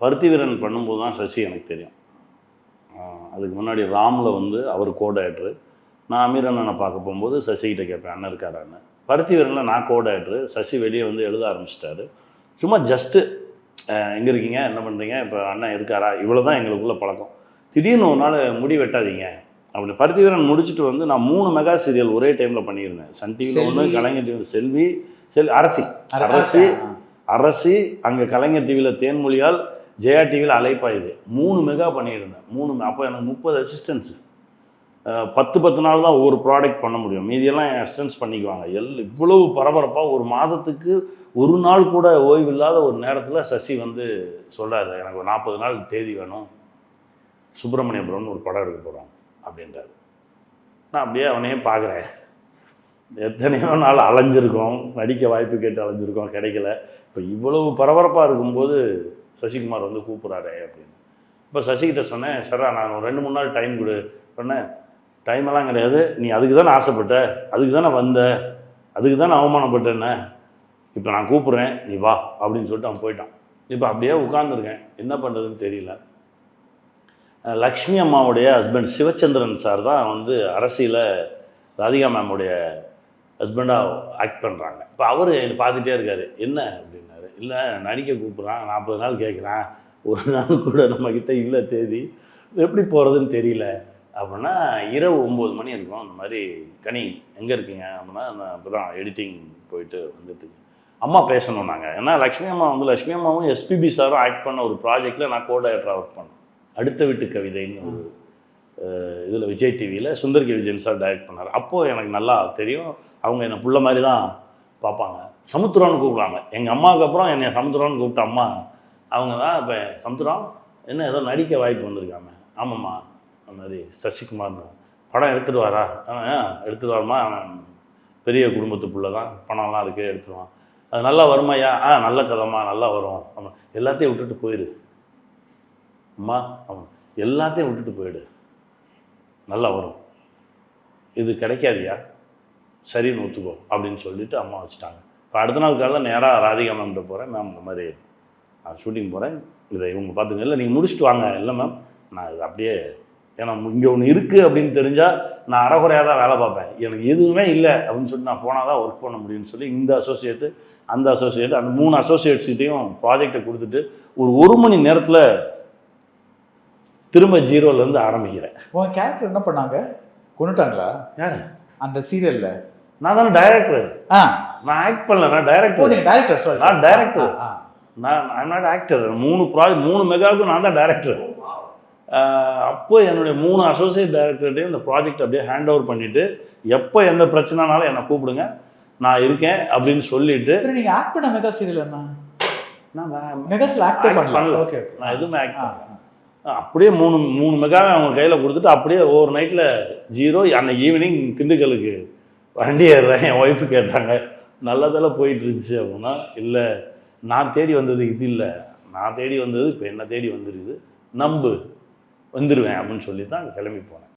பருத்தி வீரன் பண்ணும்போது தான் சசி எனக்கு தெரியும். அதுக்கு முன்னாடி ராமில் வந்து அவர் கோஆர்டினேட்டரு. நான் அமீர் அண்ணனை பார்க்க போகும்போது சசிகிட்ட கேட்பேன், அண்ணன் இருக்காரான்னு. பருத்தி வீரனில் நான் கோஆர்டினேட்டரு. சசி வெளியே வந்து எழுத ஆரம்பிச்சிட்டாரு. சும்மா ஜஸ்ட்டு எங்கே இருக்கீங்க, என்ன பண்ணுறீங்க, இப்போ அண்ணன் இருக்காரா, இவ்வளோ தான் எங்களுக்குள்ள பழக்கம். திடீர்னு ஒரு நாள் முடி வெட்டாதீங்க அப்படி. பருத்தி வீரன் முடிச்சுட்டு வந்து நான் 3 மெகா சீரியல் ஒரே டைமில் பண்ணியிருந்தேன். சன் டிவியில் ஒன்று, கலைஞர் டிவியில் செல்வி, அரசி, அங்கே கலைஞர் டிவியில் தேன்மொழியால், ஜெயா டிவியில் அலைப்பாயுது. 3 மெகா பண்ணியிருந்தேன். 3 அப்போ எனக்கு 30 அசிஸ்டன்ஸு. 10 நாள் தான் ஒவ்வொரு ப்ராடக்ட் பண்ண முடியும், மீதியெல்லாம் என் அசிஸ்டன்ஸ் பண்ணிக்குவாங்க. இவ்வளவு பரபரப்பாக ஒரு மாதத்துக்கு ஒரு நாள் கூட ஓய்வு இல்லாத ஒரு நேரத்தில் சசி வந்து சொல்கிறாரு, எனக்கு ஒரு 40 நாள் தேதி வேணும், சுப்பிரமணியபுரம்னு ஒரு படம் எடுக்க போகிறோம் அப்படின்றாரு. நான் அப்படியே அவனையே பார்க்குறேன். எத்தனையோ நாள் அலைஞ்சிருக்கோம், நடிக்க வாய்ப்பு கேட்டு அலைஞ்சிருக்கோம், கிடைக்கல. இப்போ இவ்வளவு பரபரப்பாக இருக்கும்போது சசிகுமார் வந்து கூப்பிட்றாரு அப்படின்னு. இப்போ சசிகிட்ட சொன்னேன், சரா நான் ஒரு 2-3 நாள் டைம் கொடு. சொன்னேன், டைமெல்லாம் கிடையாது, நீ அதுக்கு தானே ஆசைப்பட்ட, அதுக்கு தானே வந்த, அதுக்கு தானே அவமானப்பட்டேன்ன, இப்போ நான் கூப்பிட்றேன் நீ வா அப்படின்னு சொல்லிட்டு அவன் போயிட்டான். இப்போ அப்படியே உட்காந்துருக்கேன், என்ன பண்ணுறதுன்னு தெரியல. லக்ஷ்மி அம்மாவுடைய ஹஸ்பண்ட் சிவச்சந்திரன் சார் தான் வந்து அரசியல ராதிகா மேமுடைய ஹஸ்பண்டாக ஆக்ட் பண்ணுறாங்க. இப்போ அவர் பார்த்துட்டே இருக்கார். என்ன அப்படின்னாரு. இல்லை நடிக்க கூப்பிட்றான், 40 நாள் கேட்குறான், ஒரு நாள் கூட நம்மக்கிட்ட இல்லை தேதி, எப்படி போகிறதுன்னு தெரியல அப்படின்னா. இரவு 9 மணி இருக்கும். அந்த மாதிரி கனி எங்கே இருக்கீங்க அப்படின்னா, நான் இப்போ தான் எடிட்டிங் போயிட்டு வந்துட்டு அம்மா பேசணும் நாங்கள். ஏன்னா லக்ஷ்மி அம்மாவும் எஸ்பிபி சாரும் ஆக்ட் பண்ண ஒரு ப்ராஜெக்டில் நான் கோஆர்டினேட்டராக ஒர்க் பண்ணேன். அடுத்த வீட்டு கவிதைன்னு ஒரு இதில் விஜய் டிவியில் Sundar K Vijayan sir direct பண்ணார். அப்போது எனக்கு நல்லா தெரியும், அவங்க என்னை புள்ள மாதிரி தான் பார்ப்பாங்க. சமுத்திரம்னு கூப்பிடுவாங்க. எங்கள் அம்மாவுக்கு அப்புறம் என்னை சமுத்திரம்னு கூப்பிட்ட அம்மா அவங்க தான். இப்போ சமுத்திரம் என்ன ஏதோ நடிக்க வாய்ப்பு வந்திருக்காங்க. ஆமாம்மா, அந்த மாதிரி சசிகுமார்னு படம் எடுத்துகிட்டு வாரா, எடுத்துகிட்டு வரமா, பெரிய குடும்பத்து பிள்ளை தான், பணம்லாம் இருக்குது, எடுத்துருவான். அது நல்லா வருமாயா, நல்ல கதைம்மா, நல்லா வரும். ஆமாம், எல்லாத்தையும் விட்டுட்டு போயிடு அம்மா, ஆமாம் எல்லாத்தையும் விட்டுட்டு போயிடு, நல்லா வரும். இது கிடைக்காதியா, சரின்னு ஒத்துக்கோ அப்படின்னு சொல்லிட்டு அம்மா வச்சுட்டாங்க. இப்போ அடுத்த நாள் காலையில் நேராக ராதிகா மேம்கிட்ட போகிறேன். மேம் இந்த மாதிரி நான் ஷூட்டிங் போகிறேன், இதை இவங்க பார்த்துங்க, இல்லை நீங்கள் முடிச்சுட்டு வாங்க. இல்லை மேம் நான் இது அப்படியே, ஏன்னா இங்கே ஒன்று இருக்குது அப்படின்னு தெரிஞ்சால் நான் அரைகுறையாக தான் வேலை பார்ப்பேன், எனக்கு எதுவுமே இல்லை அப்படின்னு சொல்லிட்டு நான் போனால் தான் ஒர்க் பண்ண முடியும்னு சொல்லி இந்த அசோசியேட்டு அந்த அசோசியேட் அந்த 3 அசோசியேட்ஸ்கிட்டையும் ப்ராஜெக்டை கொடுத்துட்டு ஒரு மணி நேரத்தில் திரும்ப ஜீரோலேருந்து ஆரம்பிக்கிறேன். உன் கேரக்டர் என்ன பண்ணாங்க, கொண்டுட்டாங்களா? யார் அந்த சீரியல்ல? நான் தானே டைரக்டர். நான் ஆக்ட் பண்ணல, நான் டைரக்டர். நான் டைரக்டர், நான் நாட் ஆக்டர். 3 மெகாவுக்கும் நான் தான் டைரக்டர். அப்போ என்னுடைய 3 அசோசியேட் டைரக்டர்கிட்டையும் இந்த ப்ராஜெக்ட் அப்படியே ஹேண்ட் ஓவர் பண்ணிவிட்டு, எப்போ எந்த பிரச்சனைனாலும் என்னை கூப்பிடுங்க, நான் இருக்கேன் அப்படின்னு சொல்லிட்டு. நீங்கள் ஆக்ட் பண்ண மெகா சீரியல் என்ன? நான் மெகாஸில் ஆக்ட் பண்ணல. ஓகே, நான் எதுவுமே ஆக்ட் பண்ணல. அப்படியே 3 மெகாவை அவங்க கையில் கொடுத்துட்டு அப்படியே ஓவர் நைட்டில் ஜீரோ. அன்னைக்கு ஈவினிங் திண்டுக்கலுக்கு வண்டி ஏறுறேன். என் ஒய்ஃபு கேட்டாங்க, நல்லதெல்லாம் போயிட்டு இருந்துச்சு அப்படின்னா. இல்லை, நான் தேடி வந்தது இது இல்லை, நான் தேடி வந்தது இப்போ என்ன தேடி வந்துருக்குது, நம்பு வந்துடுவேன் அப்படின்னு சொல்லி தான் கிளம்பி போனேன்.